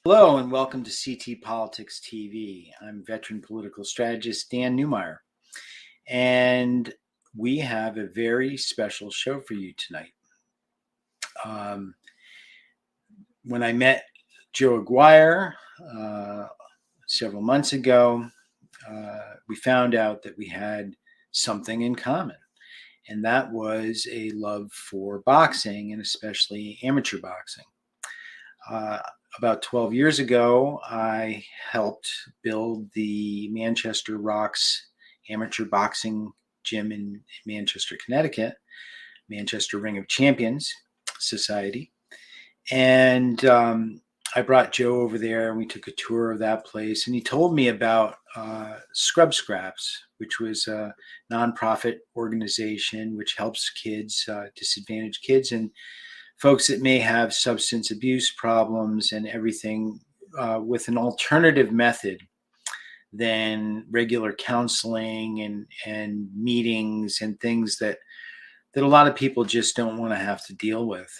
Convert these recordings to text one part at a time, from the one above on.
Hello and welcome to CT Politics TV. I'm veteran political strategist Dan Newmeyer, and we have a very special show for you tonight. When I met Joe Aguiar several months ago, we found out that we had something in common, and that was a love for boxing and especially amateur boxing. About 12 years ago, I helped build the Manchester Rocks Amateur Boxing Gym in Manchester, Connecticut, Manchester Ring of Champions Society. And I brought Joe over there and we took a tour of that place. And he told me about Scrub Scaps, which was a nonprofit organization which helps kids, disadvantaged kids, and folks that may have substance abuse problems and everything with an alternative method than regular counseling and meetings and things that a lot of people just don't want to have to deal with.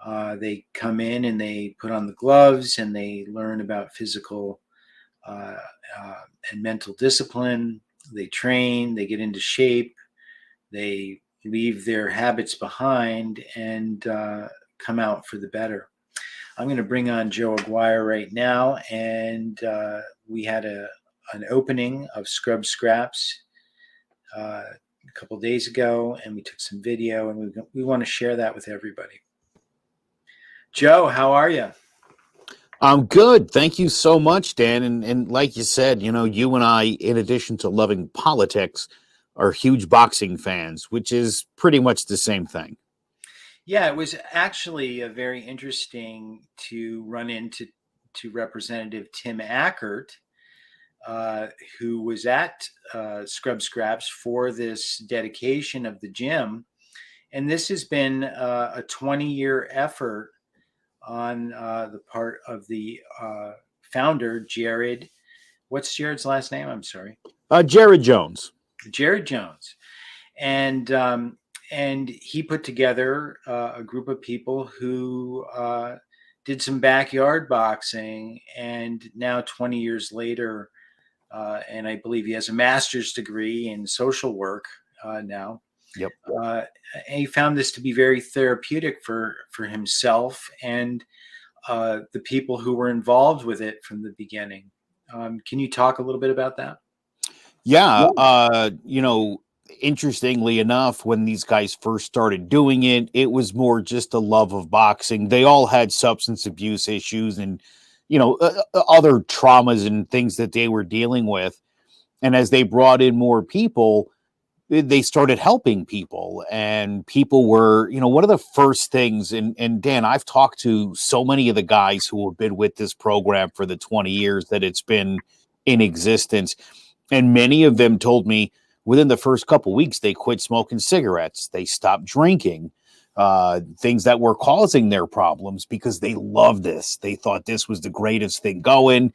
They come in and they put on the gloves and they learn about physical and mental discipline. They train, they get into shape, they leave their habits behind and come out for the better. I'm going to bring on Joe Aguiar right now, and we had an opening of Scrub Scaps a couple days ago, and we took some video, and we want to share that with everybody. Joe, how are you? I'm good. Thank you so much, Dan. And like you said, you and I, in addition to loving politics, are huge boxing fans, which is pretty much the same thing. Yeah, it was actually very interesting to run into Representative Tim Ackert, who was at Scrub Scaps for this dedication of the gym. And this has been a 20-year effort on the part of the founder, Jared. What's Jared's last name? I'm sorry. Jared Jones. Jared Jones. And he put together a group of people who did some backyard boxing, and now 20 years later, and I believe he has a master's degree in social work now. Yep. And he found this to be very therapeutic for himself and the people who were involved with it from the beginning. Can you talk a little bit about that? Yeah. Interestingly enough, when these guys first started doing it, it was more just a love of boxing. They all had substance abuse issues and, other traumas and things that they were dealing with. And as they brought in more people, they started helping people, and people were, one of the first things, and Dan, I've talked to so many of the guys who have been with this program for the 20 years that it's been in existence. And many of them told me within the first couple of weeks, they quit smoking cigarettes. They stopped drinking, things that were causing their problems because they loved this. They thought this was the greatest thing going.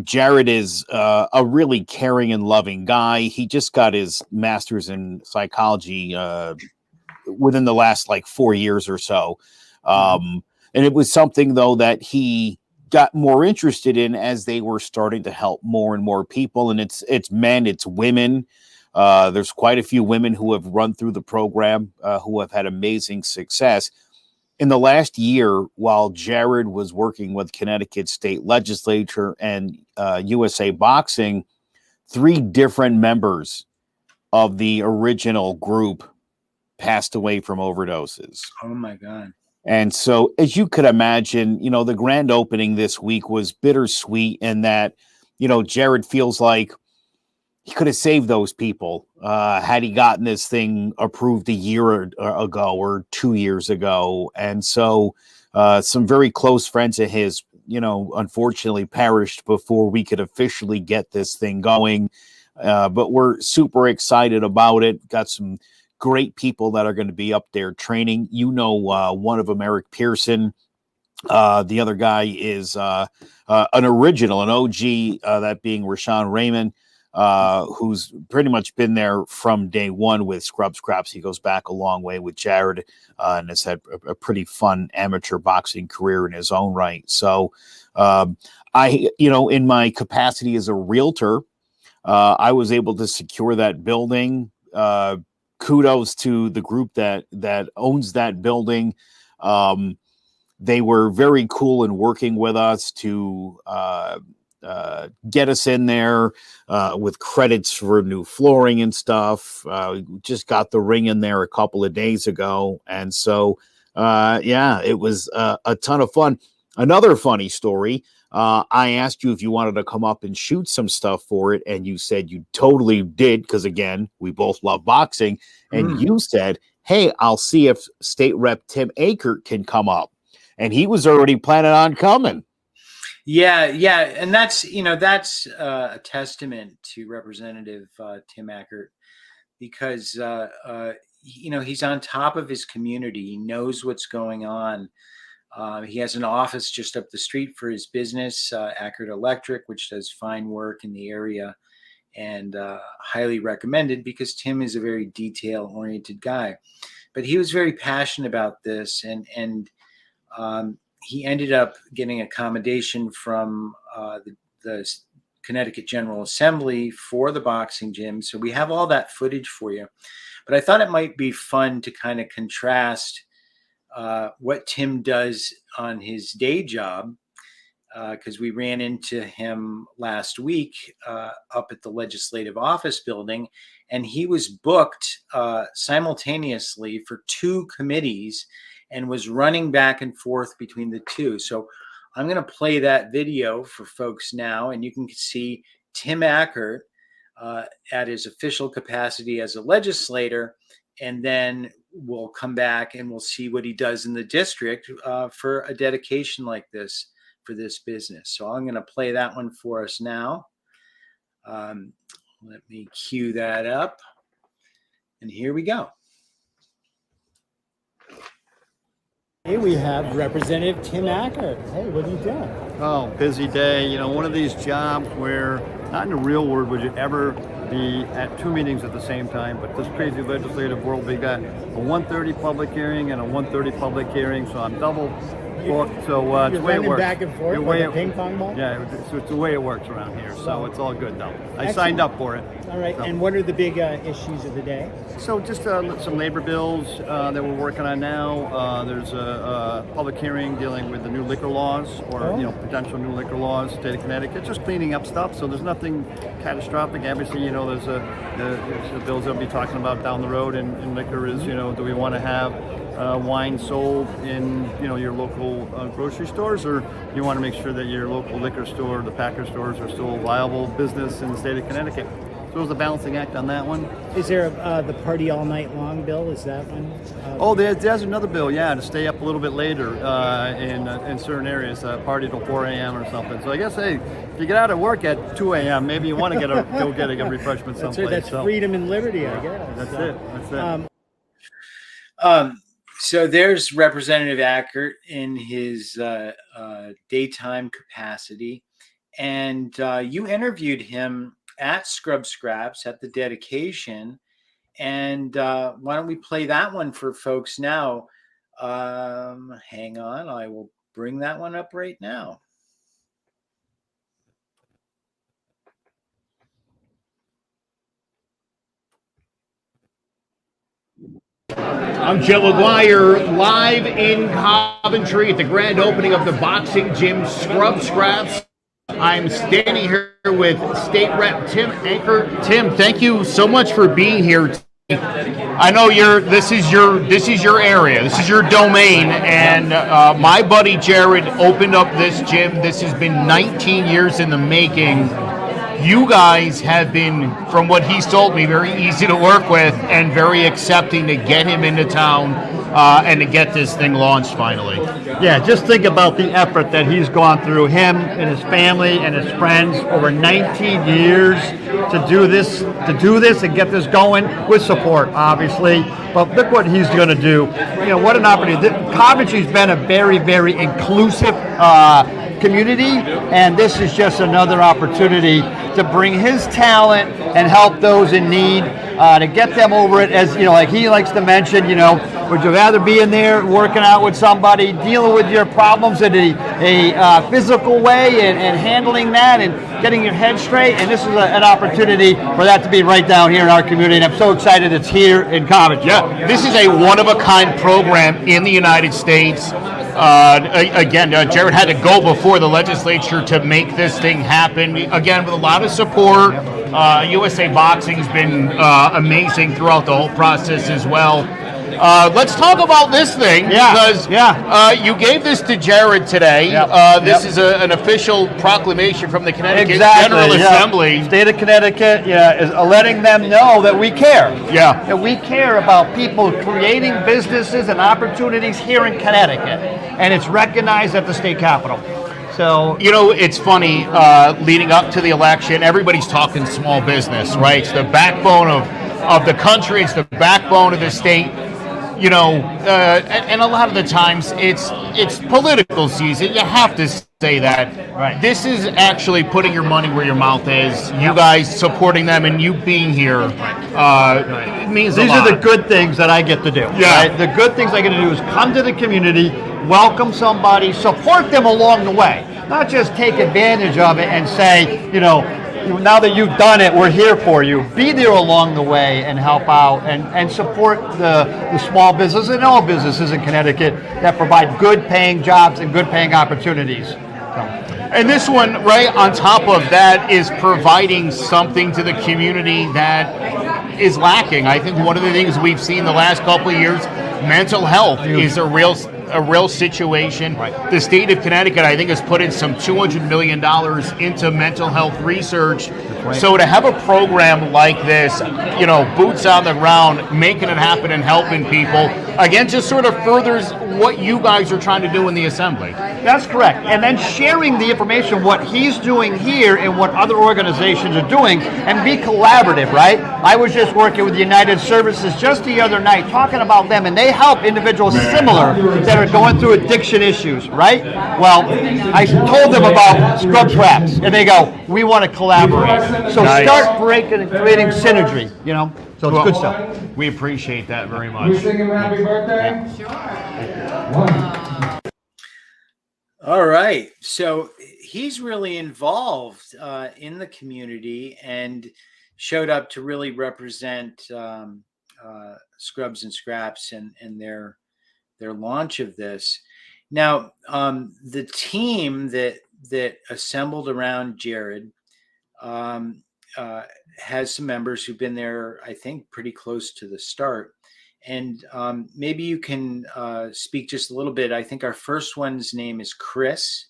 Jared is a really caring and loving guy. He just got his master's in psychology within the last 4 years or so. And it was something, though, that he got more interested in as they were starting to help more and more people. And it's men, it's women. There's quite a few women who have run through the program who have had amazing success. In the last year, while Jared was working with Connecticut State Legislature and USA Boxing, 3 different members of the original group passed away from overdoses. Oh, my God. And so, as you could imagine, the grand opening this week was bittersweet in that, Jared feels like he could have saved those people had he gotten this thing approved a year ago or 2 years ago. And so some very close friends of his, unfortunately perished before we could officially get this thing going. But we're super excited about it. Got some great people that are going to be up there training. One of them, Eric Pearson. The other guy is an original, an OG, that being Rashawn Raymond. who's pretty much been there from day one with Scrub Scraps. He goes back a long way with Jared, and has had a pretty fun amateur boxing career in his own right. So in my capacity as a realtor, I was able to secure that building. Kudos to the group that owns that building. They were very cool in working with us to get us in there with credits for new flooring and stuff. Just got the ring in there a couple of days ago. And so, it was a ton of fun. Another funny story. I asked you if you wanted to come up and shoot some stuff for it, and you said you totally did, because, again, we both love boxing. And you said, hey, I'll see if State Rep Tim Aguiar can come up. And he was already planning on coming. Yeah. And that's a testament to Representative Tim Aguiar, because, he's on top of his community. He knows what's going on. He has an office just up the street for his business, Aguiar Electric, which does fine work in the area, and highly recommended, because Tim is a very detail-oriented guy. But he was very passionate about this, and he ended up getting accommodation from the Connecticut General Assembly for the boxing gym. So we have all that footage for you. But I thought it might be fun to kind of contrast what Tim does on his day job, because we ran into him last week up at the Legislative Office building, and he was booked simultaneously for 2 committees and was running back and forth between the 2. So I'm going to play that video for folks now, and you can see Tim Aguiar at his official capacity as a legislator, and then we'll come back and we'll see what he does in the district for a dedication like this for this business. So I'm going to play that one for us now. Let me cue that up. And here we go. Hey, we have Representative Tim Aguiar. Hey, what are you doing? Oh, busy day. You know, one of these jobs where, not in the real world would you ever be at 2 meetings at the same time, but this crazy legislative world, we got a 1:30 public hearing and a 1:30 public hearing, so I'm double booked. So it's the way it works. Back and forth like a ping pong ball? Yeah, it's the way it works around here, so it's all good though. I signed up for it. All right, and what are the big issues of the day? So just some labor bills that we're working on now. There's a public hearing dealing with the new liquor laws, or potential new liquor laws, state of Connecticut. Just cleaning up stuff. So there's nothing catastrophic. Obviously, there's the bills that we'll be talking about down the road in liquor is, do we want to have wine sold in your local grocery stores, or you want to make sure that your local liquor store, the packer stores, are still a viable business in the state of Connecticut. So it was a balancing act on that one. Is there the party all night long bill? Is that one? There's another bill, to stay up a little bit later in certain areas, party till 4 a.m. or something. So I guess, hey, if you get out of work at 2 a.m., maybe you want to go get a refreshment someplace. Right, that's freedom and liberty, I guess. That's it. So there's Representative Aguiar in his daytime capacity, and you interviewed him at Scrub Scraps at the dedication, and why don't we play that one for folks now? Hang on, I will bring that one up right now. I'm Joe Aguiar, live in Coventry at the grand opening of the boxing gym, Scrub Scraps. I'm standing here with State Rep Tim Aguiar. Tim, thank you so much for being here. I know this is your area, this is your domain, and my buddy Jared opened up this gym. This has been 19 years in the making. You guys have been, from what he's told me, very easy to work with and very accepting to get him into town and to get this thing launched finally. Yeah, just think about the effort that he's gone through, him and his family and his friends, over 19 years to do this and get this going with support, obviously. But look what he's going to do. What an opportunity. Coventry's been a very, very inclusive community, and this is just another opportunity to bring his talent and help those in need, to get them over it. As you know, like he likes to mention, would you rather be in there working out with somebody, dealing with your problems in a physical way and handling that and getting your head straight? And this is an opportunity for that to be right down here in our community, and I'm so excited it's here in Coventry. Yeah, this is a one-of-a-kind program in the United States. Jared had to go before the legislature to make this thing happen. Again, with a lot of support. USA Boxing's been amazing throughout the whole process as well. Let's talk about this thing, because you gave this to Jared today. This is an official proclamation from the Connecticut General Assembly. State of Connecticut is letting them know that we care. That we care about people creating businesses and opportunities here in Connecticut, and it's recognized at the state capitol. So, it's funny, leading up to the election, everybody's talking small business, right? It's the backbone of the country. It's the backbone of the state. And a lot of the times it's political season. You have to say that. Right. This is actually putting your money where your mouth is. You guys supporting them and you being here it means a lot. These are the good things that I get to do. Right? The good things I get to do is come to the community, welcome somebody, support them along the way. Not just take advantage of it and say, now that you've done it, we're here for you. Be there along the way and help out and support the small businesses and all businesses in Connecticut that provide good paying jobs and good paying opportunities. And this one, right on top of that, is providing something to the community that is lacking. I think one of the things we've seen the last couple of years, mental health is a real situation. Right. The state of Connecticut, I think, has put in some $200 million into mental health research. Right. So to have a program like this, boots on the ground, making it happen and helping people, again, just sort of furthers what you guys are trying to do in the assembly. That's correct. And then sharing the information, what he's doing here and what other organizations are doing, and be collaborative, right? I was just working with United Services just the other night, talking about them, and they help individuals similar that are going through addiction issues, right? Well, I told them about Scrub Scaps, and they go, we want to collaborate. So start breaking and creating synergy, So it's good stuff. We appreciate that very much. We sing him happy birthday? Sure. All right. So he's really involved in the community and showed up to really represent Scrubs and Scraps and their launch of this. Now, the team that assembled around Jared has some members who've been there, I think, pretty close to the start. And maybe you can speak just a little bit. I think our first one's name is Chris.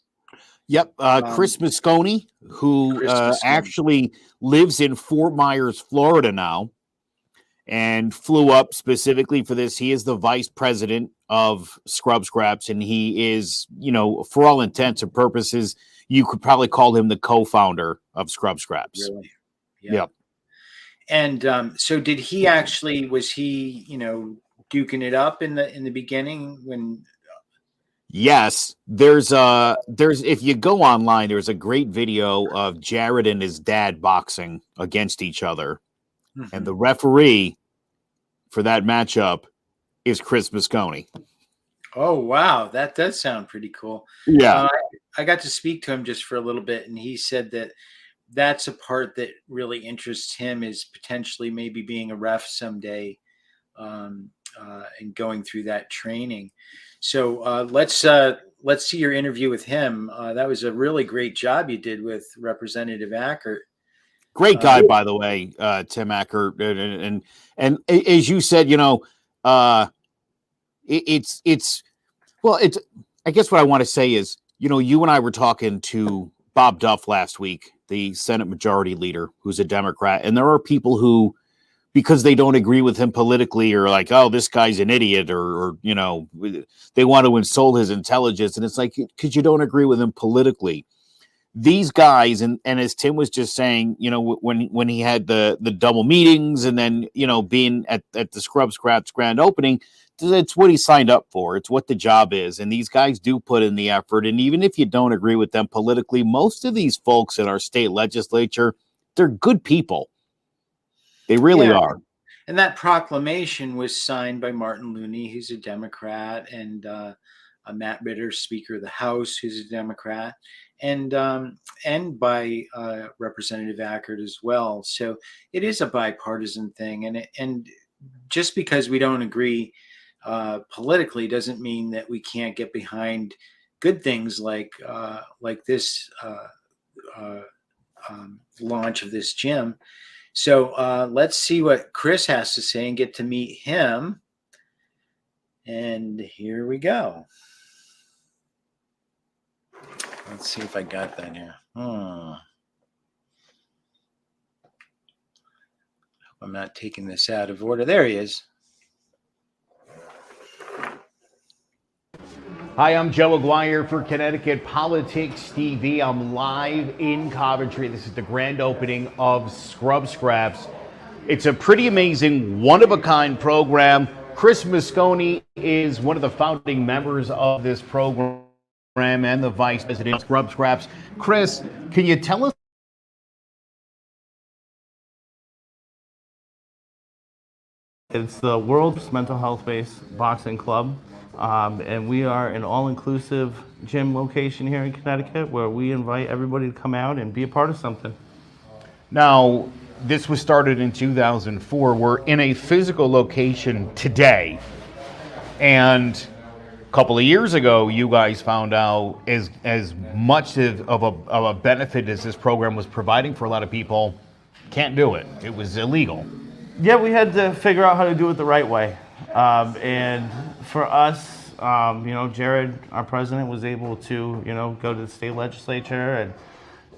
Yep, Chris Mosconi, who actually lives in Fort Myers, Florida now, and flew up specifically for this. He is the vice president of Scrub Scraps, and he is, for all intents and purposes, you could probably call him the co-founder of Scrub Scraps. Really? Yeah. Yep. And so was he, duking it up in the beginning when? Yes, there's if you go online, there's a great video of Jared and his dad boxing against each other. Mm-hmm. And the referee for that matchup is Chris Mosconi. Oh, wow. That does sound pretty cool. Yeah. I got to speak to him just for a little bit, and he said that's a part that really interests him, is potentially maybe being a ref someday and going through that training. So let's see your interview with him. That was a really great job you did with Representative Ackert. Great guy, by the way, Tim Ackert. And as you said, I guess what I want to say is, you and I were talking to Bob Duff last week, the Senate Majority Leader, who's a Democrat. And there are people who, because they don't agree with him politically, are like, oh, this guy's an idiot, or they want to insult his intelligence. And it's like, because you don't agree with him politically. these guys, and as Tim was just saying, when he had the double meetings, and then being at the Scrub Scraps grand opening, it's what he signed up for. It's what the job is, and these guys do put in the effort. And even if you don't agree with them politically, most of these folks in our state legislature, they're good people. They really are. And that proclamation was signed by Martin Looney, who's a Democrat, and Matt Ritter, Speaker of the House, who's a Democrat, and by Representative Ackert as well. So it is a bipartisan thing, and just because we don't agree politically doesn't mean that we can't get behind good things like this launch of this gym. So let's see what Chris has to say and get to meet him. And here we go. Let's see if I got that here. Hope I'm not taking this out of order. There he is. Hi, I'm Joe Aguiar for Connecticut Politics TV. I'm live in Coventry. This is the grand opening of Scrub Scraps. It's a pretty amazing, one-of-a-kind program. Chris Mosconi is one of the founding members of this program and the vice president of Scrub Scraps. Chris, can you tell us? It's the world's mental health-based boxing club. And we are an all-inclusive gym location here in Connecticut where we invite everybody to come out and be a part of something. Now, this was started in 2004. We're in a physical location today. And a couple of years ago, you guys found out as much of a benefit as this program was providing for a lot of people, can't do it. It was illegal. Yeah, we had to figure out how to do it the right way. And for us, Jared, our president, was able to, go to the state legislature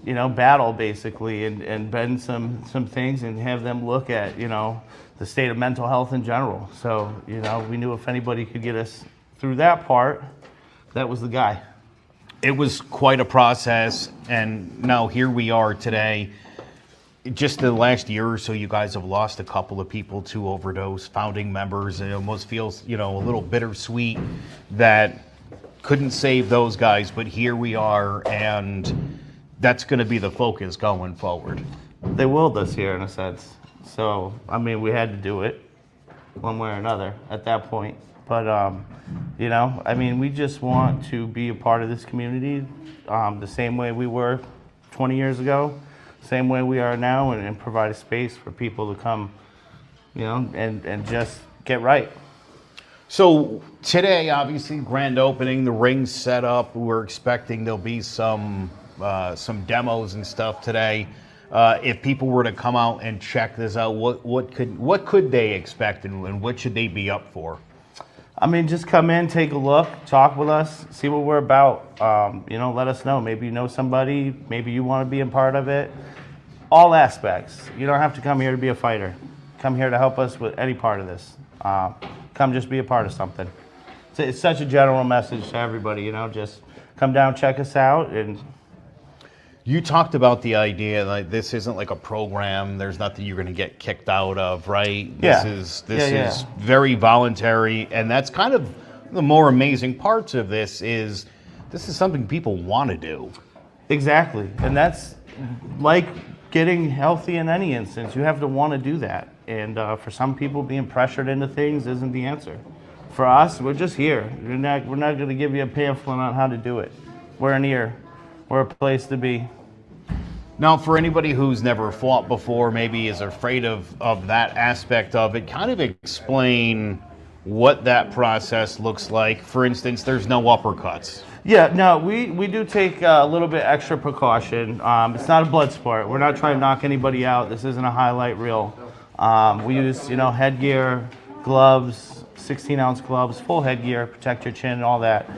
and, battle basically and bend some things and have them look at, the state of mental health in general. So, we knew if anybody could get us through that part, that was the guy. It was quite a process, and now here we are today. Just the last year or so, you guys have lost a couple of people to overdose, founding members. It almost feels, a little bittersweet that couldn't save those guys, but here we are, and that's going to be the focus going forward. They willed us here in a sense. So, we had to do it one way or another at that point. But, we just want to be a part of this community the same way we were 20 years ago. Same way we are now, and provide a space for people to come, and just get right. So today, obviously, grand opening, the ring's set up. We're expecting there'll be some demos and stuff today. If people were to come out and check this out, what could they expect, and what should they be up for? Just come in, take a look, talk with us, see what we're about. Let us know. Maybe you know somebody, maybe you want to be a part of it. All aspects. You don't have to come here to be a fighter. Come here to help us with any part of this. Come just be a part of something. It's such a general message to everybody, just come down, check us out. And you talked about the idea like this isn't like a program. There's nothing you're going to get kicked out of, right? This is very voluntary, and that's kind of the more amazing parts of this is something people want to do. Exactly, and that's like getting healthy in any instance. You have to want to do that, and for some people, being pressured into things isn't the answer. For us, we're just here. We're not going to give you a pamphlet on how to do it. We're an ear. We're a place to be. Now, for anybody who's never fought before, maybe is afraid of that aspect of it, kind of explain what that process looks like. For instance, there's no uppercuts. Yeah, no, we do take a little bit extra precaution. It's not a blood sport. We're not trying to knock anybody out. This isn't a highlight reel. We use, headgear, gloves, 16-ounce gloves, full headgear, protect your chin and all that.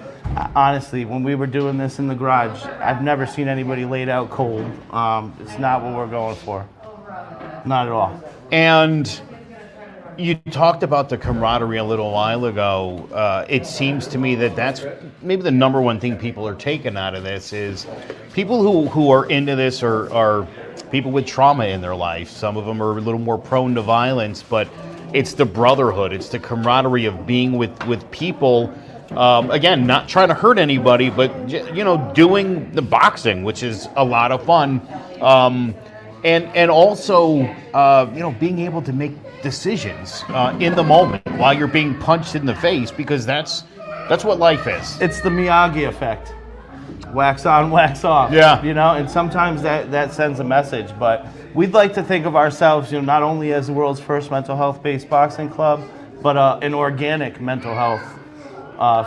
Honestly, when we were doing this in the garage, I've never seen anybody laid out cold. It's not what we're going for. Not at all. And You talked about the camaraderie a little while ago. It seems to me that that's maybe the number one thing people are taking out of this is people who are into this are people with trauma in their life. Some of them are a little more prone to violence, but it's the brotherhood. It's the camaraderie of being with people. Again, not trying to hurt anybody, but doing the boxing, which is a lot of fun. And also, being able to make decisions in the moment while you're being punched in the face, because that's what life is. It's the Miyagi effect. Wax on, wax off. Yeah. And sometimes that sends a message. But we'd like to think of ourselves, not only as the world's first mental health-based boxing club, but an organic mental health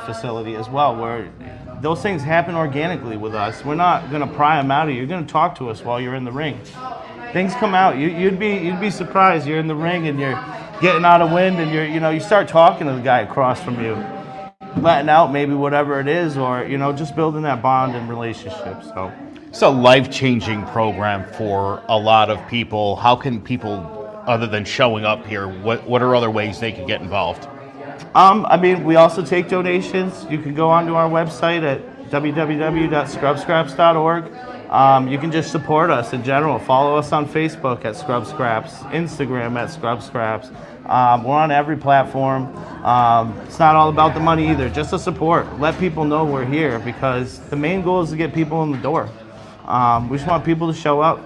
facility as well, where those things happen organically with us. We're not going to pry them out of you. You're going to talk to us while you're in the ring. Things come out. You'd be surprised. You're in the ring and you're getting out of wind, and you start talking to the guy across from you, letting out maybe whatever it is, or just building that bond and relationship. So it's a life-changing program for a lot of people. How can people, other than showing up here, what are other ways they can get involved? We also take donations. You can go onto our website at www.scrubscraps.org. You can just support us in general. Follow us on Facebook at Scrub Scraps, Instagram at Scrub Scraps. We're on every platform. It's not all about the money either, just the support. Let people know we're here, because the main goal is to get people in the door. We just want people to show up.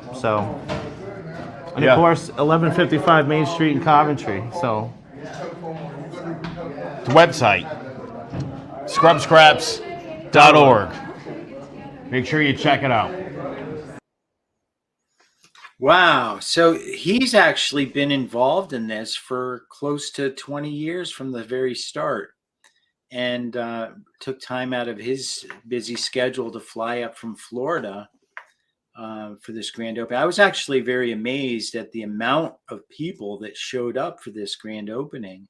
And of course, 1155 Main Street in Coventry. So the website, scrubscraps.org. Make sure you check it out. Wow. So he's actually been involved in this for close to 20 years from the very start, and took time out of his busy schedule to fly up from Florida for this grand opening. I was actually very amazed at the amount of people that showed up for this grand opening.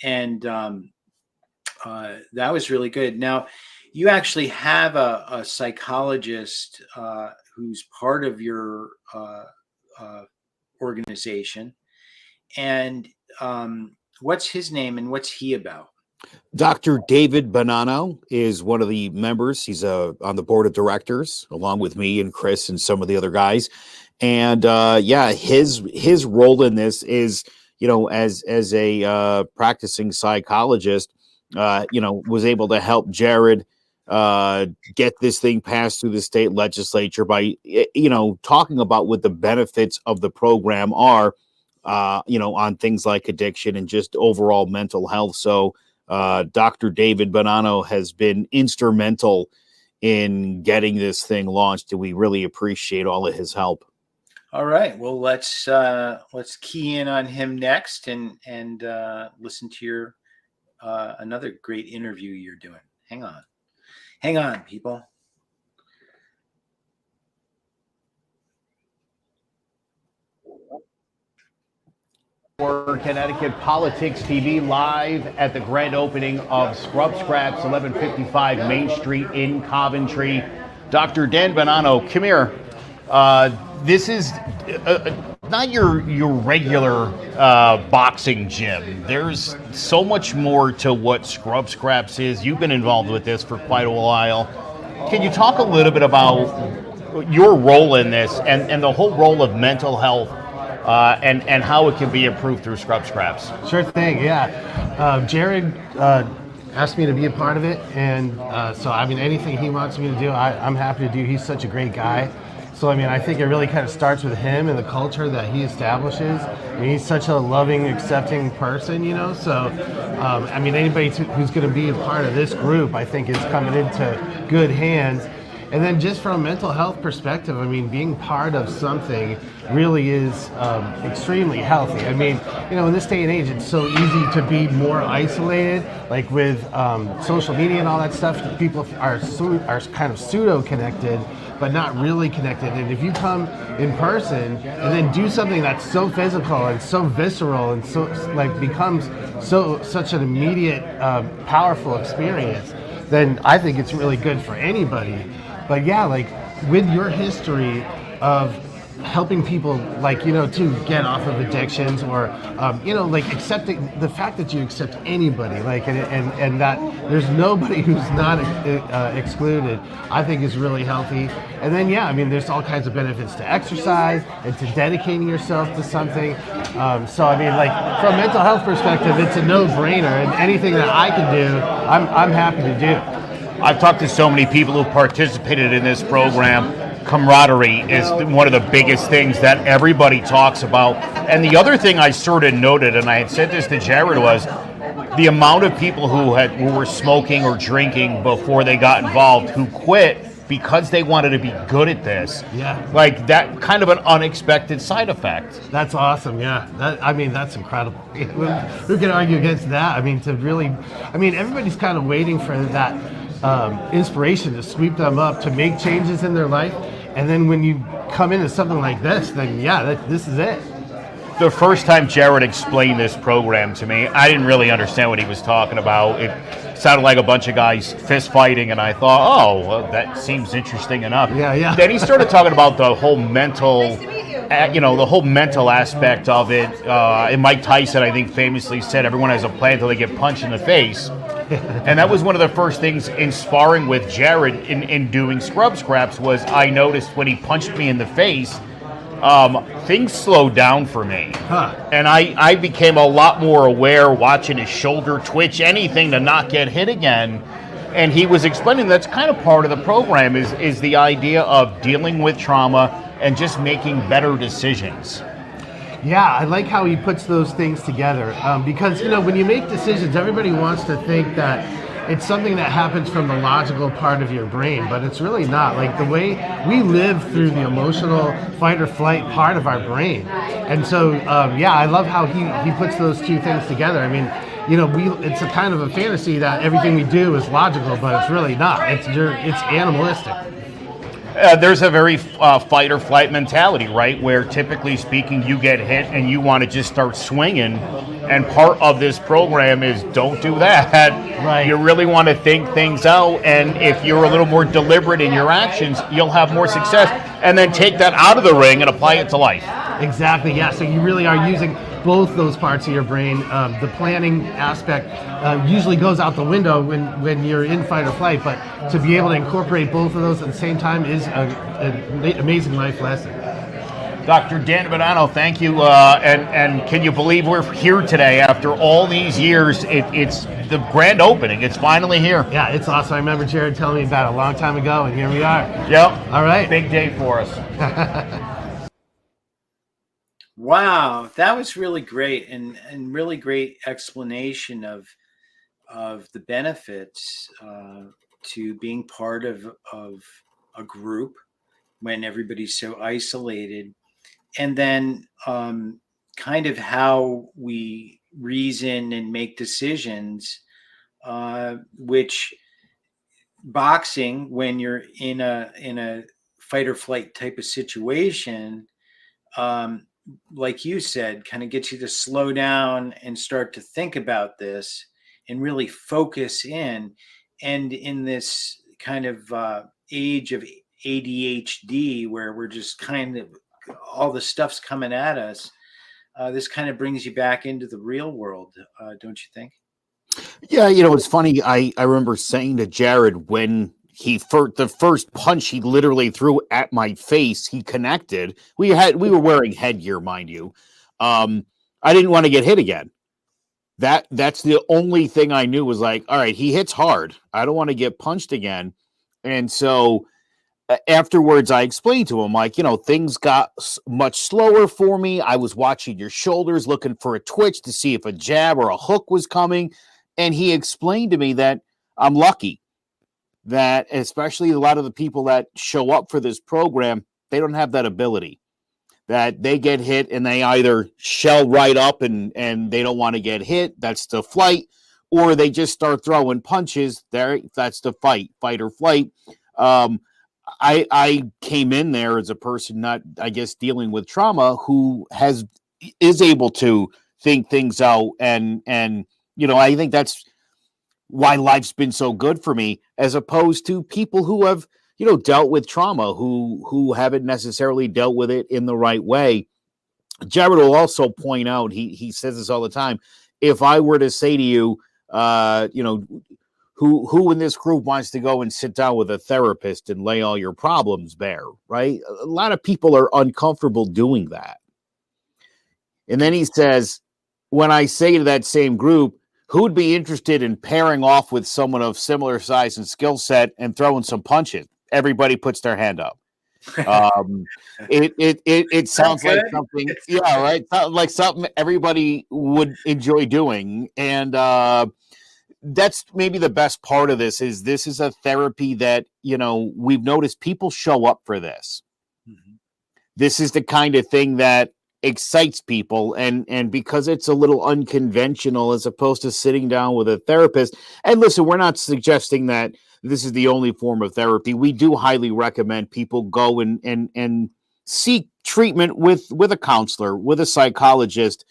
And that was really good. Now, you actually have a psychologist who's part of your organization. And what's his name and what's he about? Dr. David Bonanno is one of the members. He's on the board of directors, along with me and Chris and some of the other guys. And his role in this is, as a practicing psychologist, was able to help Jared get this thing passed through the state legislature by, talking about what the benefits of the program are, on things like addiction and just overall mental health. So Dr. David Bonanno has been instrumental in getting this thing launched, and we really appreciate all of his help. All right. Well, let's key in on him next and listen to your another great interview you're doing. Hang on, people. For Connecticut Politics TV, live at the grand opening of Scrub Scraps, 1155 Main Street in Coventry. Dr. Dan Bonanno, come here. This is not your regular boxing gym. There's so much more to what Scrub Scraps is. You've been involved with this for quite a while. Can you talk a little bit about your role in this and the whole role of mental health and how it can be improved through Scrub Scraps? Sure thing, yeah. Jared asked me to be a part of it, and so anything he wants me to do, I'm happy to do. He's such a great guy. So I think it really kind of starts with him and the culture that he establishes. He's such a loving, accepting person, So, anybody who's going to be a part of this group, I think, is coming into good hands. And then just from a mental health perspective, being part of something really is extremely healthy. In this day and age, it's so easy to be more isolated, like with social media and all that stuff. People are kind of pseudo-connected, but not really connected. And if you come in person and then do something that's so physical and so visceral and so becomes such an immediate, powerful experience, then I think it's really good for anybody. But yeah, with your history of helping people, like, to get off of addictions, or like accepting the fact that you accept anybody, like, and that there's nobody who's not excluded, I think is really healthy. And then there's all kinds of benefits to exercise and to dedicating yourself to something. So like, from a mental health perspective, it's a no-brainer, and anything that I can do, I'm happy to do. I've talked to so many people who participated in this program. Camaraderie is one of the biggest things that everybody talks about. And the other thing I sort of noted, and I had said this to Jared, was the amount of people who were smoking or drinking before they got involved, who quit because they wanted to be good at this. Yeah. Like that kind of an unexpected side effect. That's awesome. Yeah. That's incredible. Who can argue against that? Everybody's kind of waiting for that inspiration to sweep them up, to make changes in their life. And then when you come into something like this, then this is it. The first time Jared explained this program to me, I didn't really understand what he was talking about. It sounded like a bunch of guys fist fighting, and I thought, oh, well, that seems interesting enough. Yeah. Then he started talking about the whole mental, the whole mental aspect of it. And Mike Tyson, I think, famously said everyone has a plan until they get punched in the face. And that was one of the first things in sparring with Jared in doing Scrub Scraps, was I noticed when he punched me in the face, things slowed down for me. And I became a lot more aware, watching his shoulder twitch, anything to not get hit again. And he was explaining that's kind of part of the program, is the idea of dealing with trauma and just making better decisions. Yeah, I like how he puts those things together, because when you make decisions, everybody wants to think that it's something that happens from the logical part of your brain, but it's really not. Like, the way we live through the emotional fight or flight part of our brain. And so I love how he puts those two things together. It's a kind of a fantasy that everything we do is logical, but it's really not. It's animalistic. There's a very fight or flight mentality, right? Where typically speaking, you get hit and you want to just start swinging. And part of this program is don't do that. Right. You really want to think things out. And if you're a little more deliberate in your actions, you'll have more success. And then take that out of the ring and apply it to life. Exactly, yeah. So you really are using both those parts of your brain. The planning aspect usually goes out the window when you're in fight or flight, but to be able to incorporate both of those at the same time is an amazing life lesson. Dr. Dan Bonanno, thank you. And can you believe we're here today after all these years? It's the grand opening. It's finally here. Yeah, it's awesome. I remember Jared telling me about it a long time ago, and here we are. Yep. All right. Big day for us. Wow, that was really great, and really great explanation of the benefits to being part of a group when everybody's so isolated, and then kind of how we reason and make decisions, which boxing, when you're in a fight or flight type of situation, like you said, kind of gets you to slow down and start to think about this and really focus in. And in this kind of age of ADHD, where we're just kind of, all the stuff's coming at us, this kind of brings you back into the real world, don't you think? Yeah, it's funny. I remember saying to Jared, when the first punch he literally threw at my face, he connected. We were wearing headgear, mind you. I didn't want to get hit again. That's the only thing I knew, was like, all right, he hits hard. I don't want to get punched again. And so afterwards, I explained to him, like, things got much slower for me. I was watching your shoulders, looking for a twitch to see if a jab or a hook was coming. And he explained to me that I'm lucky that, especially a lot of the people that show up for this program, they don't have that ability, that they get hit and they either shell right up and they don't want to get hit. That's the flight, or they just start throwing punches there. That's the fight or flight. I came in there as a person not, I guess, dealing with trauma, who is able to think things out. And I think that's why life's been so good for me, as opposed to people who have, dealt with trauma, who haven't necessarily dealt with it in the right way. Jared will also point out, he says this all the time, if I were to say to you, who in this group wants to go and sit down with a therapist and lay all your problems bare, right? A lot of people are uncomfortable doing that. And then he says, when I say to that same group, who'd be interested in pairing off with someone of similar size and skill set and throwing some punches? Everybody puts their hand up. It sounds like something, right? Like something everybody would enjoy doing. And that's maybe the best part of this is a therapy that, we've noticed people show up for this. Mm-hmm. This is the kind of thing that excites people, and because it's a little unconventional as opposed to sitting down with a therapist. And listen, we're not suggesting that this is the only form of therapy. We do highly recommend people go and seek treatment with a counselor, with a psychologist.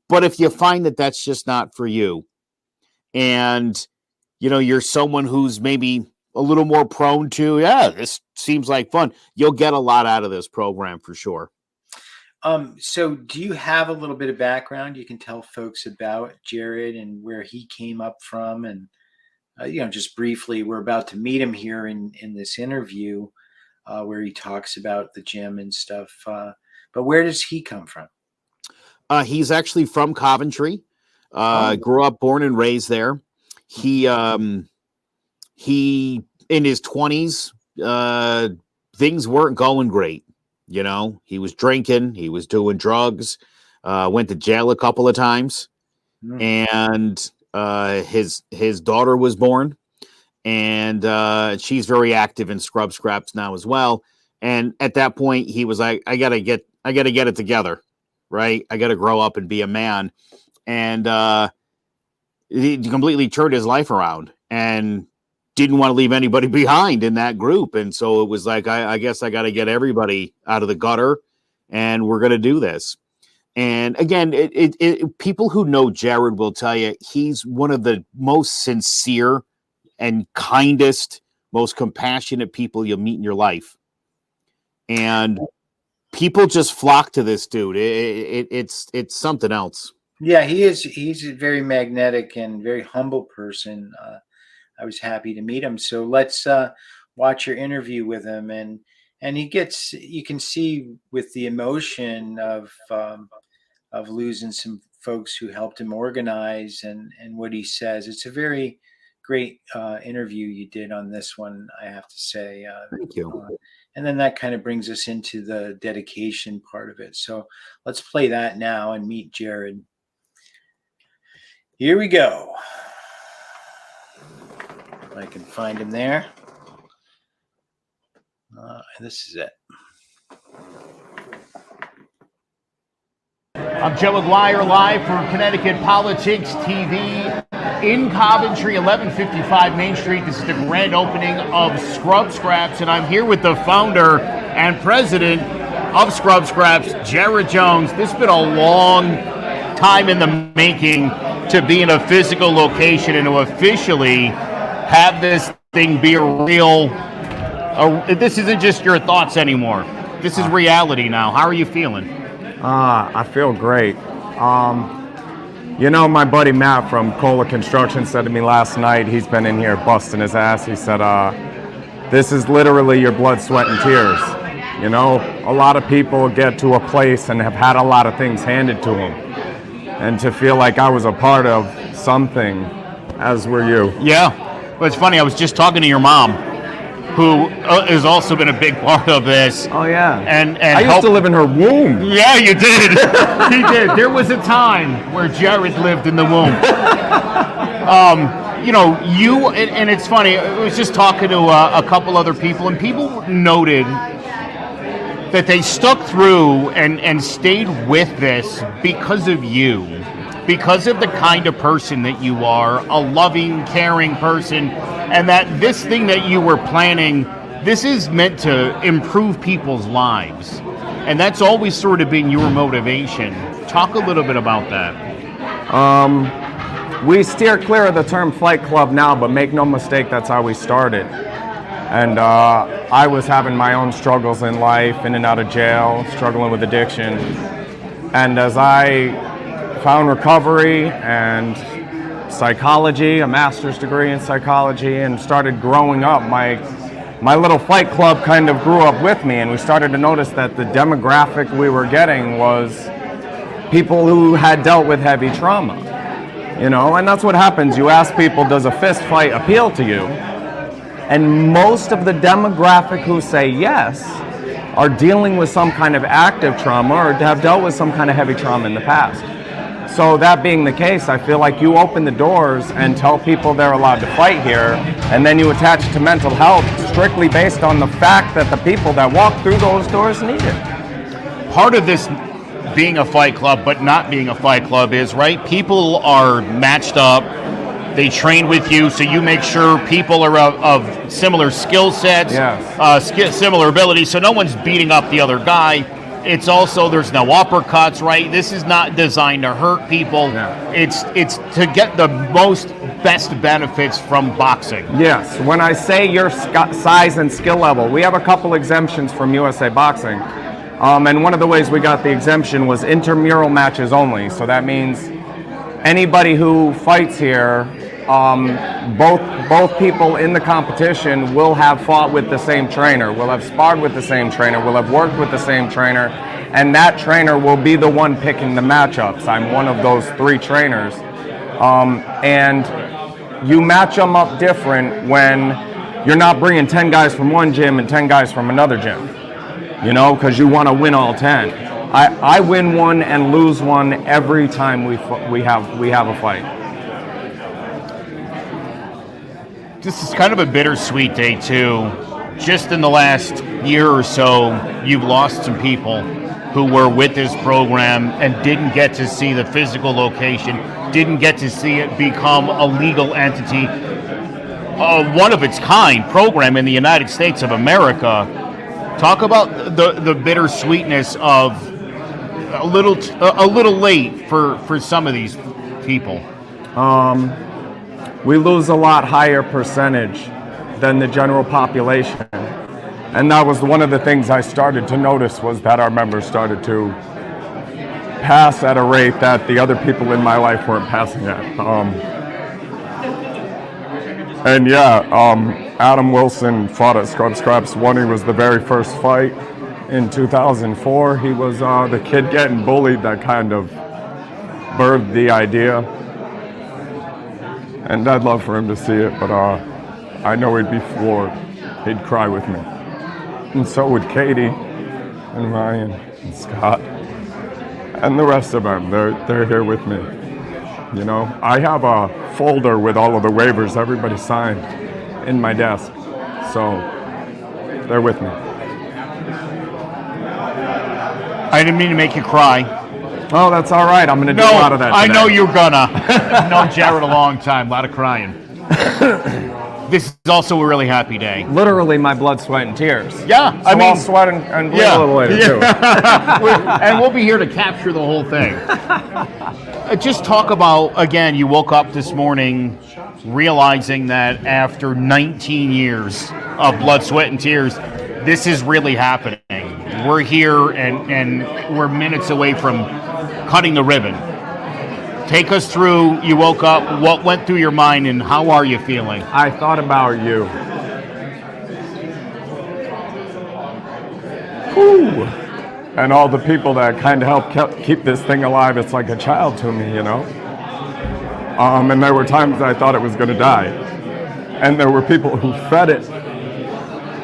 But if you find that that's just not for you, and you're someone who's maybe a little more prone to, this seems like fun, you'll get a lot out of this program for sure. So do you have a little bit of background you can tell folks about Jared and where he came up from? And, just briefly, we're about to meet him here in this interview where he talks about the gym and stuff. But where does he come from? He's actually from Coventry, grew up, born and raised there. He in his 20s, things weren't going great. He was drinking, he was doing drugs, went to jail a couple of times, and his daughter was born, and she's very active in Scrub Scraps now as well. And at that point, he was like, I gotta get it together, right? I gotta grow up and be a man. And he completely turned his life around and didn't want to leave anybody behind in that group. And so it was like, I guess I got to get everybody out of the gutter, and we're going to do this. And again, people who know Jared will tell you he's one of the most sincere and kindest, most compassionate people you'll meet in your life. And people just flock to this dude. It's something else. Yeah, he is. He's a very magnetic and very humble person. I was happy to meet him. So let's watch your interview with him, and you can see with the emotion of losing some folks who helped him organize and what he says. It's a very great interview you did on this one, I have to say. Thank you. And then that kind of brings us into the dedication part of it. So let's play that now and meet Jared. Here we go. If I can find him there. This is it. I'm Joe Aguiar, live for Connecticut Politics TV in Coventry, 1155 Main Street. This is the grand opening of Scrub Scraps, and I'm here with the founder and president of Scrub Scraps, Jared Jones. This has been a long time in the making to be in a physical location and to officially have this thing be a real, this isn't just your thoughts anymore. This is reality now. How are you feeling? I feel great. My buddy Matt from Kohler Construction said to me last night, he's been in here busting his ass. He said, this is literally your blood, sweat, and tears. A lot of people get to a place and have had a lot of things handed to them. And to feel like I was a part of something, as were you. Yeah. Well, it's funny. I was just talking to your mom, who has also been a big part of this. Oh, yeah. And I used to live in her womb. Yeah, you did. He did. There was a time where Jared lived in the womb. And it's funny. I was just talking to a couple other people, and people noted that they stuck through and stayed with this because of you, because of the kind of person that you are, a loving, caring person, and that this thing that you were planning, this is meant to improve people's lives. And that's always sort of been your motivation. Talk a little bit about that. We steer clear of the term Fight Club now, but make no mistake, that's how we started. And I was having my own struggles in life, in and out of jail, struggling with addiction. And as I found recovery and psychology, a master's degree in psychology, and started growing up, my little fight club kind of grew up with me, and we started to notice that the demographic we were getting was people who had dealt with heavy trauma. You know, and that's what happens. You ask people, does a fist fight appeal to you? And most of the demographic who say yes are dealing with some kind of active trauma or have dealt with some kind of heavy trauma in the past. So that being the case, I feel like you open the doors and tell people they're allowed to fight here, and then you attach it to mental health strictly based on the fact that the people that walk through those doors need it. Part of this being a fight club but not being a fight club is, right, people are matched up, they train with you, so you make sure people are of similar skill sets, yes. Similar abilities, so no one's beating up the other guy. It's also, there's no uppercuts, right? This is not designed to hurt people. Yeah. It's to get the best benefits from boxing. Yes, when I say your size and skill level, we have a couple exemptions from USA Boxing. And one of the ways we got the exemption was intramural matches only. So that means anybody who fights here, both people in the competition will have fought with the same trainer, will have sparred with the same trainer, will have worked with the same trainer, and that trainer will be the one picking the matchups. I'm one of those 3 trainers. And you match them up different when you're not bringing 10 guys from one gym and 10 guys from another gym, you know, because you want to win all 10. I win one and lose one every time we have a fight. This is kind of a bittersweet day, too. Just in the last year or so, you've lost some people who were with this program and didn't get to see the physical location, didn't get to see it become a legal entity, one of its kind program in the United States of America. Talk about the bittersweetness of a little late for some of these people. We lose a lot higher percentage than the general population. And that was one of the things I started to notice, was that our members started to pass at a rate that the other people in my life weren't passing at. Adam Wilson fought at Scrub Scaps 1. He was the very first fight in 2004. He was the kid getting bullied that kind of birthed the idea. And I'd love for him to see it, but I know he'd be floored. He'd cry with me. And so would Katie and Ryan and Scott and the rest of them. They're here with me. You know, I have a folder with all of the waivers everybody signed in my desk. So they're with me. I didn't mean to make you cry. Oh, that's all right. I'm going to do a lot of that today. I know you're gonna. I've known Jared a long time. A lot of crying. This is also a really happy day. Literally my blood, sweat, and tears. Yeah, So I'll sweat and bleed a little later, too. And we'll be here to capture the whole thing. Just talk about, again, you woke up this morning realizing that after 19 years of blood, sweat, and tears, this is really happening. We're here and we're minutes away from cutting the ribbon. Take us through, you woke up, what went through your mind, and how are you feeling? I thought about you. Whew. And all the people that kind of helped keep this thing alive. It's like a child to me, you know? And there were times I thought it was going to die. And there were people who fed it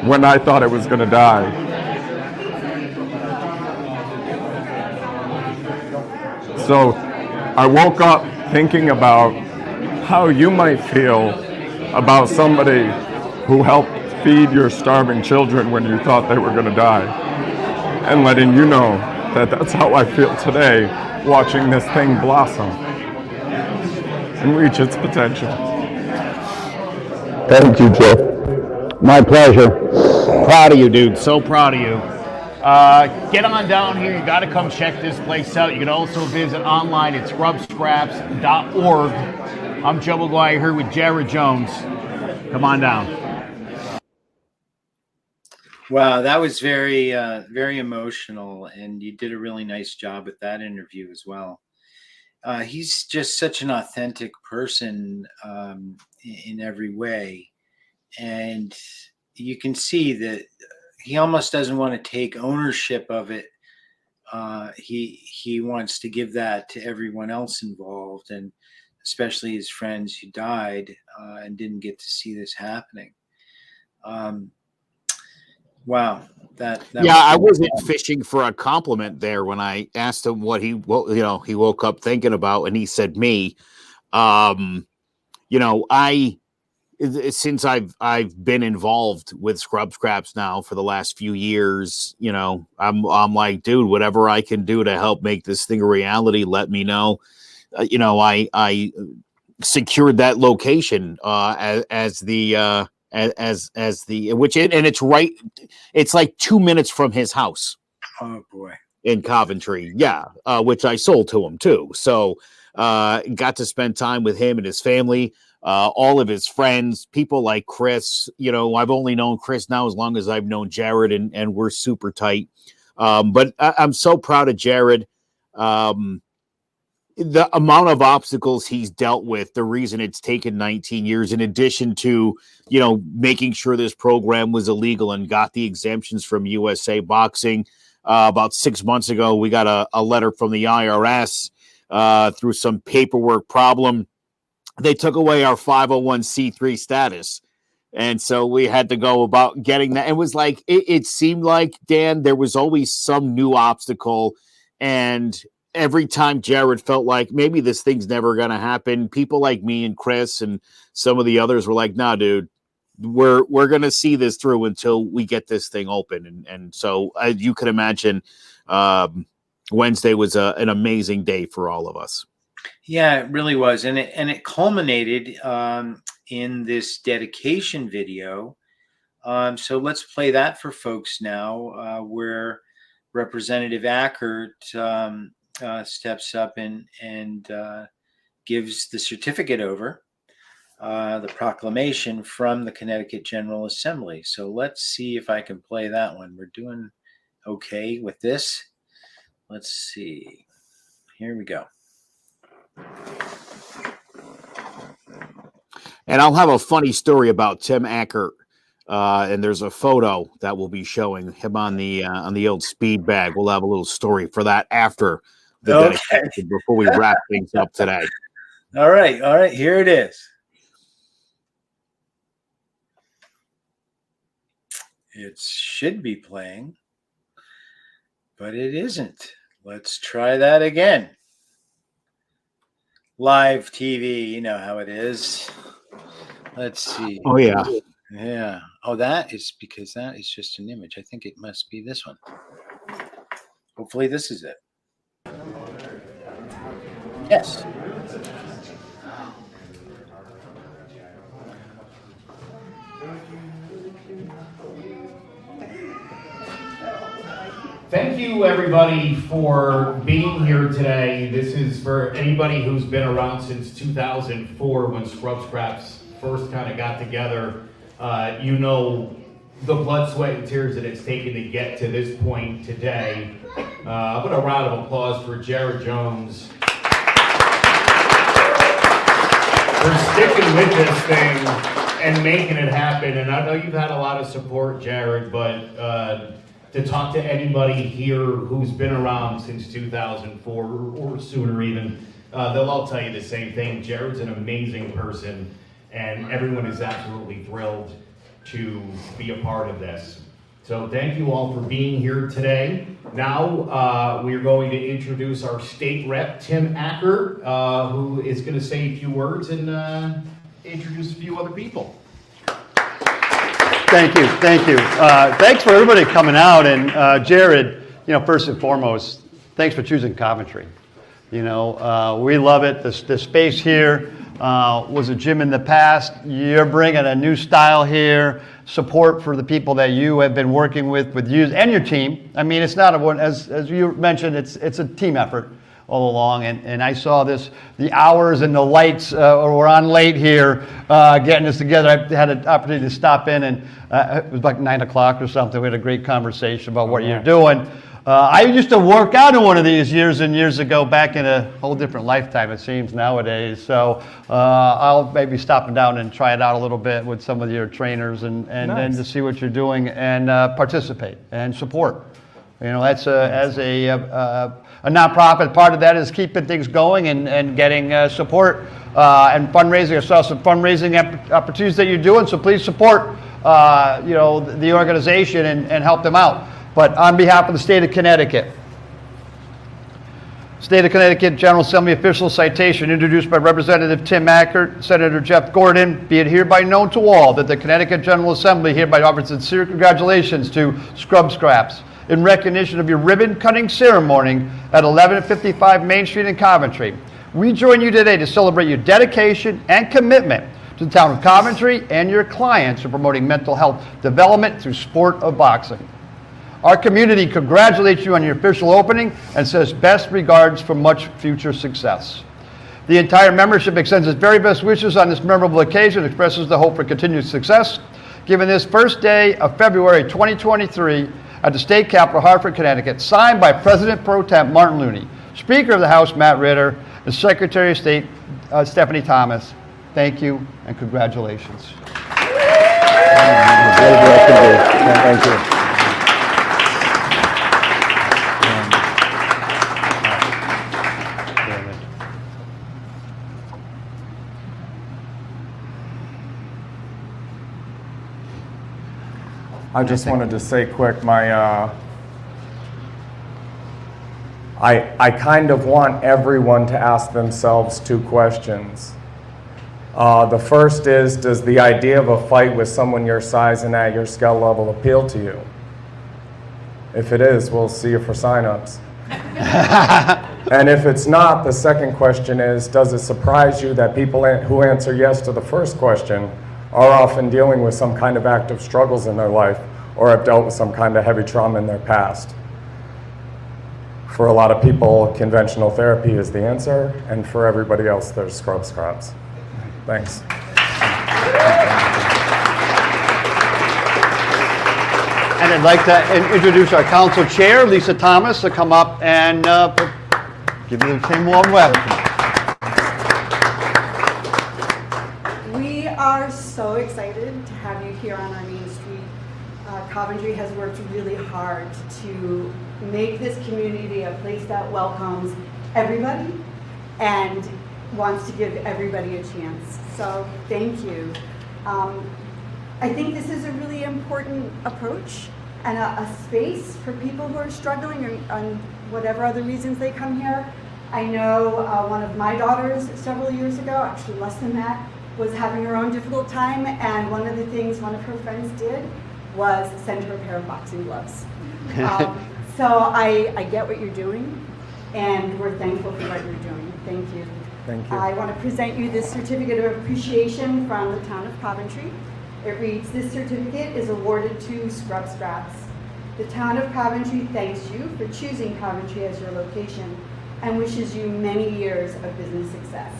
when I thought it was going to die. So I woke up thinking about how you might feel about somebody who helped feed your starving children when you thought they were going to die, and letting you know that that's how I feel today, watching this thing blossom and reach its potential. Thank you, Joe. My pleasure. Proud of you, dude. So proud of you. Get on down here. You got to come check this place out. You can also visit online at scrubscraps.org. I'm Joe Aguiar here with Jared Jones. Come on down. Wow, that was very emotional, and you did a really nice job with that interview as well. He's just such an authentic person in every way, and you can see that he almost doesn't want to take ownership of it. He wants to give that to everyone else involved, and especially his friends who died and didn't get to see this happening. Um, wow, that Yeah, was I really wasn't fun. fishing for a compliment there when I asked him what he woke up thinking about, and he said me. Um, I since I've been involved with Scrub Scraps now for the last few years, I'm like, dude, whatever I can do to help make this thing a reality, let me know. I secured that location as the as the which it, and it's right, it's like 2 minutes from his house Oh boy. in Coventry. Yeah, which I sold to him too. So got to spend time with him and his family, all of his friends, people like Chris. I've only known Chris now as long as I've known Jared, and we're super tight. But I'm so proud of Jared. The amount of obstacles he's dealt with, the reason it's taken 19 years, in addition to, making sure this program was illegal and got the exemptions from USA Boxing. About 6 months ago, we got a letter from the IRS through some paperwork problem. They took away our 501c3 status. And so we had to go about getting that. It was like, it seemed like, Dan, there was always some new obstacle. And every time Jared felt like maybe this thing's never going to happen, people like me and Chris and some of the others were like, nah, dude, we're going to see this through until we get this thing open. And so you can imagine Wednesday was an amazing day for all of us. Yeah, it really was, and it culminated in this dedication video. So let's play that for folks now, where Representative Ackert steps up and gives the certificate over, the proclamation from the Connecticut General Assembly. So let's see if I can play that one. We're doing okay with this. Let's see. Here we go. And I'll have a funny story about Tim Ackert. And there's a photo that will be showing him on the old speed bag. We'll have a little story for that after the dedication, before we wrap things up today. All right. Here it is. It should be playing, but it isn't. Let's try that again. Live TV, you know how it is. Let's see. Oh, yeah. Yeah. Oh, that is because that is just an image. I think it must be this one. Hopefully this is it. Yes. Thank you, everybody, for being here today. This is for anybody who's been around since 2004 when Scrub Scraps first kind of got together. The blood, sweat, and tears that it's taken to get to this point today. I'll put a round of applause for Jared Jones for sticking with this thing and making it happen. And I know you've had a lot of support, Jared, but to talk to anybody here who's been around since 2004 or sooner even, they'll all tell you the same thing. Jared's an amazing person, and everyone is absolutely thrilled to be a part of this. So thank you all for being here today. Now we are going to introduce our state rep, Tim Ackert, who is going to say a few words and introduce a few other people. Thank you. Thanks for everybody coming out. And Jared, first and foremost, thanks for choosing Coventry. We love it. The space here was a gym in the past. You're bringing a new style here. Support for the people that you have been working with you and your team. I mean, it's not as you mentioned, it's a team effort. all along. And I saw this, the hours and the lights were on late here getting this together. I had an opportunity to stop in, and it was like 9 o'clock or something. We had a great conversation about what you're doing. I used to work out in one of these years and years ago, back in a whole different lifetime, it seems, nowadays. So I'll maybe stop down and try it out a little bit with some of your trainers and then to see what you're doing and participate and support. You know, that's as a nonprofit, part of that is keeping things going and getting support and fundraising. I saw some fundraising opportunities that you're doing, so please support you know, the organization and help them out. But on behalf of the state of Connecticut, State of Connecticut General Assembly official citation introduced by Representative Tim Ackert, Senator Jeff Gordon, be it hereby known to all that the Connecticut General Assembly hereby offers sincere congratulations to Scrub Scraps in recognition of your ribbon-cutting ceremony at 1155 Main Street in Coventry. We join you today to celebrate your dedication and commitment to the town of Coventry and your clients in promoting mental health development through sport of boxing. Our community congratulates you on your official opening and says best regards for much future success. The entire membership extends its very best wishes on this memorable occasion and expresses the hope for continued success. Given this first day of February 2023 at the State Capitol, Hartford, Connecticut, signed by President Pro Tem Martin Looney, Speaker of the House Matt Ritter, and Secretary of State Stephanie Thomas. Thank you and congratulations. Thank you. I just wanted to say quick, I kind of want everyone to ask themselves 2 questions. The first is, does the idea of a fight with someone your size and at your skill level appeal to you? If it is, we'll see you for signups. And if it's not, the second question is, does it surprise you that people who answer yes to the first question are often dealing with some kind of active struggles in their life or have dealt with some kind of heavy trauma in their past? For a lot of people, conventional therapy is the answer, and for everybody else, there's Scrub Scraps. Thanks. And I'd like to introduce our council chair, Lisa Thomas, to come up and give you the same warm welcome. We are so excited to have you here on our Main Street. Coventry has worked really hard to make this community a place that welcomes everybody and wants to give everybody a chance. So thank you. I think this is a really important approach and a space for people who are struggling on whatever other reasons they come here. I know one of my daughters several years ago, actually less than that, was having her own difficult time, and one of the things one of her friends did was send her a pair of boxing gloves. So I get what you're doing, and we're thankful for what you're doing. Thank you. Thank you. I want to present you this certificate of appreciation from the town of Coventry. It reads, this certificate is awarded to Scrub Scraps. The town of Coventry thanks you for choosing Coventry as your location and wishes you many years of business success.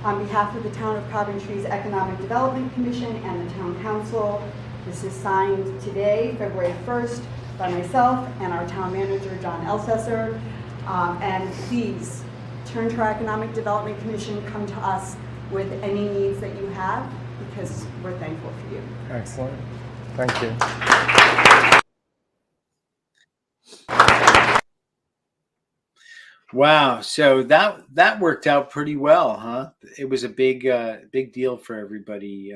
On behalf of the town of Coventry's Economic Development Commission and the town council, this is signed today, February 1st, by myself and our town manager, John Elsesser. And please turn to our Economic Development Commission, come to us with any needs that you have, because we're thankful for you. Excellent. Thank you. Wow. So that worked out pretty well, huh? It was a big deal for everybody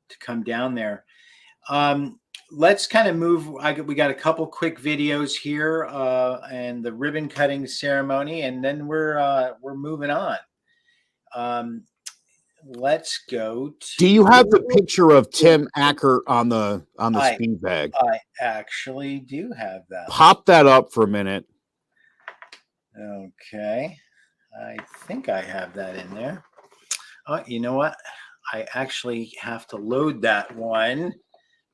to come down there. Let's kind of move. We got a couple quick videos here and the ribbon cutting ceremony, and then we're moving on. Let's go to. Do you have the picture of Tim Ackert on the speed bag? I actually do have that. Pop that up for a minute. Okay. I think I have that in there. Oh, you know what? I actually have to load that one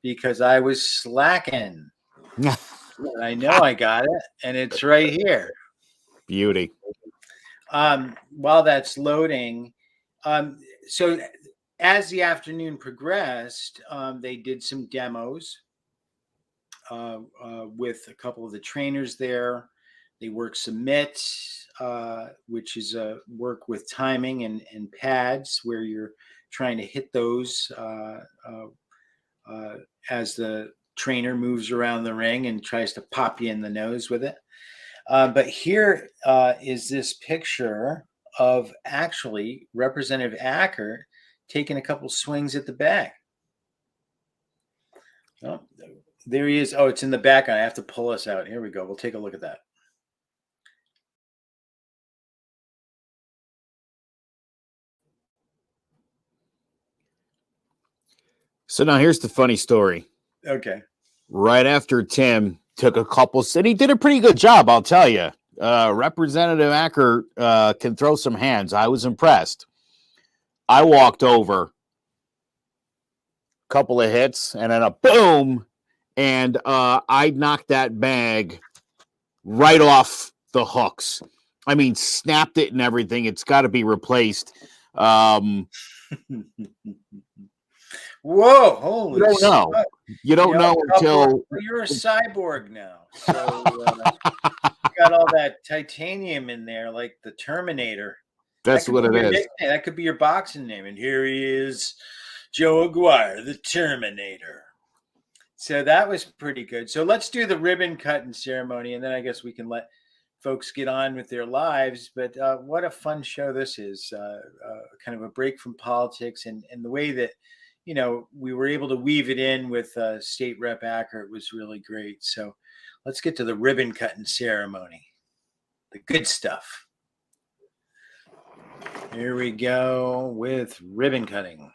because I was slacking. I know I got it, and it's right here. Beauty. While that's loading, so as the afternoon progressed, they did some demos with a couple of the trainers there. They worked some mitts, which is a work with timing and pads where you're trying to hit those as the trainer moves around the ring and tries to pop you in the nose with it. But here is this picture of actually Representative Acker taking a couple swings at the bag. Oh, there he is. Oh, it's in the back. I have to pull us out. Here we go. We'll take a look at that. So now here's the funny story. Okay. Right after Tim took a couple, and he did a pretty good job, I'll tell you. Representative Acker can throw some hands. I was impressed. I walked over, couple of hits, and then a boom, and I knocked that bag right off the hooks. I mean, snapped it and everything. It's got to be replaced. Whoa! Holy! You don't know. You don't know until you're a cyborg now. So you got all that titanium in there, like the Terminator. That's what it is. Nickname. That could be your boxing name. And here he is, Joe Aguiar, the Terminator. So that was pretty good. So let's do the ribbon cutting ceremony, and then I guess we can let folks get on with their lives. But what a fun show this is. Kind of a break from politics, and the way that, you know, we were able to weave it in with State Rep Acker. It was really great. So let's get to the ribbon cutting ceremony. The good stuff. Here we go with ribbon cutting.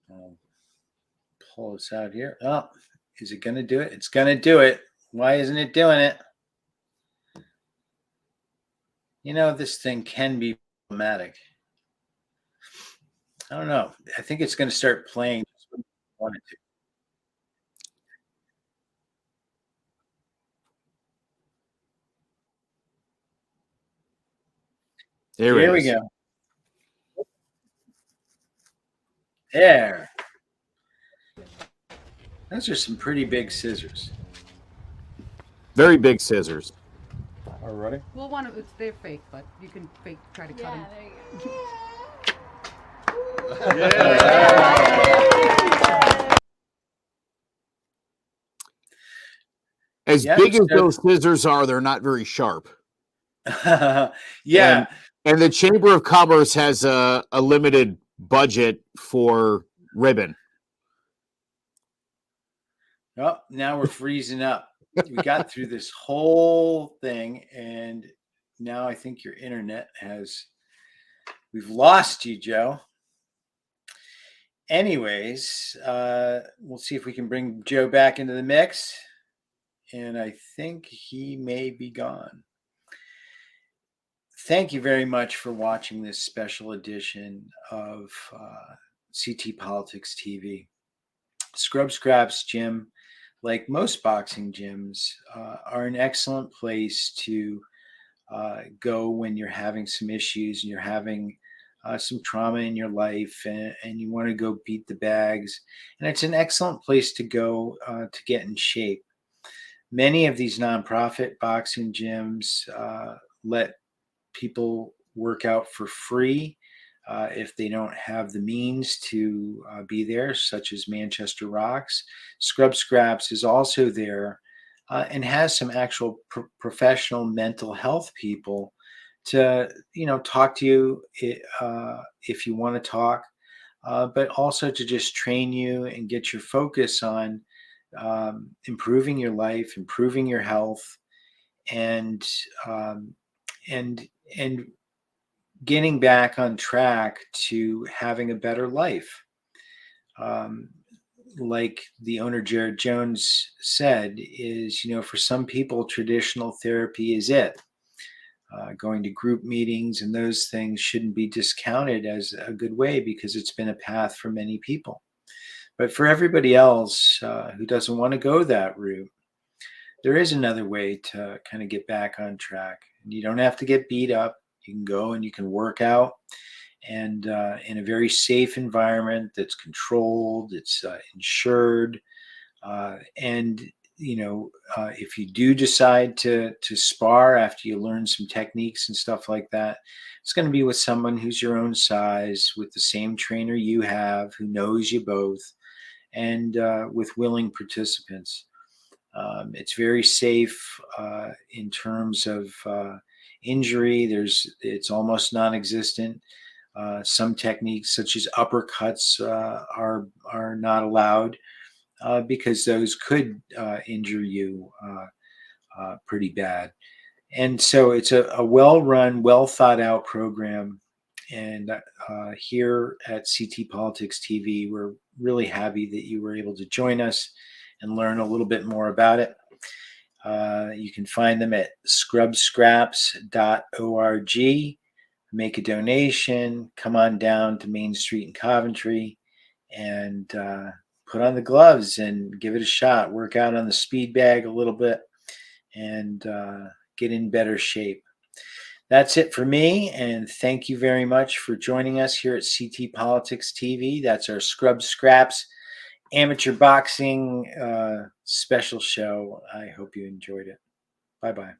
I'll pull this out here. Oh, is it going to do it? It's going to do it. Why isn't it doing it? You know, this thing can be problematic. I don't know. I think it's going to start playing. Here we go. There. Those are some pretty big scissors. Very big scissors. All ready? Well, one of it's they're fake, but you can try to cut them. There you go. As big as those scissors are, they're not very sharp. Yeah. And the Chamber of Commerce has a limited budget for ribbon. Oh, now we're freezing up. We got through this whole thing, and now I think your internet we've lost you, Joe. Anyways, we'll see if we can bring Joe back into the mix. And I think he may be gone. Thank you very much for watching this special edition of CT Politics TV. Scrub Scaps Gym, like most boxing gyms, are an excellent place to go when you're having some issues and you're having some trauma in your life and you want to go beat the bags. And it's an excellent place to go to get in shape. Many of these nonprofit boxing gyms let people work out for free if they don't have the means to be there, such as Manchester Rocks. Scrub Scaps is also there and has some actual professional mental health people to, talk to you if you want to talk, but also to just train you and get your focus on improving your life, improving your health, and getting back on track to having a better life. Like the owner, Jared Jones, said, is, for some people, traditional therapy is it. Going to group meetings and those things shouldn't be discounted as a good way because it's been a path for many people. But for everybody else who doesn't want to go that route, there is another way to kind of get back on track. You don't have to get beat up. You can go and you can work out, and in a very safe environment that's controlled, it's insured, and if you do decide to spar after you learn some techniques and stuff like that, it's going to be with someone who's your own size, with the same trainer you have, who knows you both, and with willing participants. It's very safe in terms of injury. It's almost non-existent. Some techniques, such as uppercuts, are not allowed because those could injure you pretty bad. And so it's a well-run, well-thought-out program. And here at CT Politics TV, we're really happy that you were able to join us and learn a little bit more about it. You can find them at scrubscraps.org. Make a donation, come on down to Main Street in Coventry, and put on the gloves and give it a shot. Work out on the speed bag a little bit and get in better shape. That's it for me, and thank you very much for joining us here at CT Politics TV. That's our Scrub Scraps amateur boxing special show. I hope you enjoyed it. Bye-bye.